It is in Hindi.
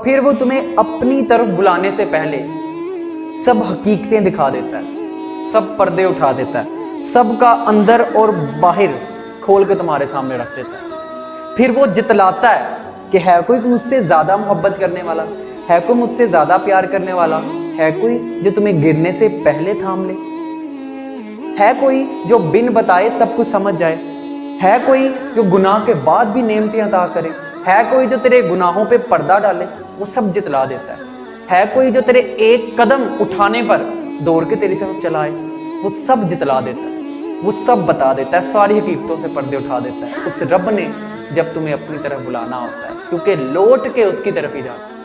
फिर वो तुम्हें अपनी तरफ बुलाने से पहले सब हकीकतें दिखा देता है, सब पर्दे उठा देता है, सबका अंदर और बाहर खोल के तुम्हारे सामने रख देता है। फिर वो जितलाता है कि है कोई मुझसे ज्यादा मोहब्बत करने वाला, है कोई मुझसे ज्यादा प्यार करने वाला, है कोई जो तुम्हें गिरने से पहले थाम ले, है कोई जो बिन बताए सब कुछ समझ जाए, है कोई जो गुनाह के बाद भी नेमतें अता करे, है कोई जो तेरे गुनाहों पे पर्दा डाले, वो सब जितला देता है कोई जो तेरे एक कदम उठाने पर दौड़ के तेरी तरफ चलाए, वो सब जितला देता है, वो सब बता देता है, सारी हकीकतों से पर्दे उठा देता है उस रब ने जब तुम्हें अपनी तरफ बुलाना होता है, क्योंकि लौट के उसकी तरफ ही जाना।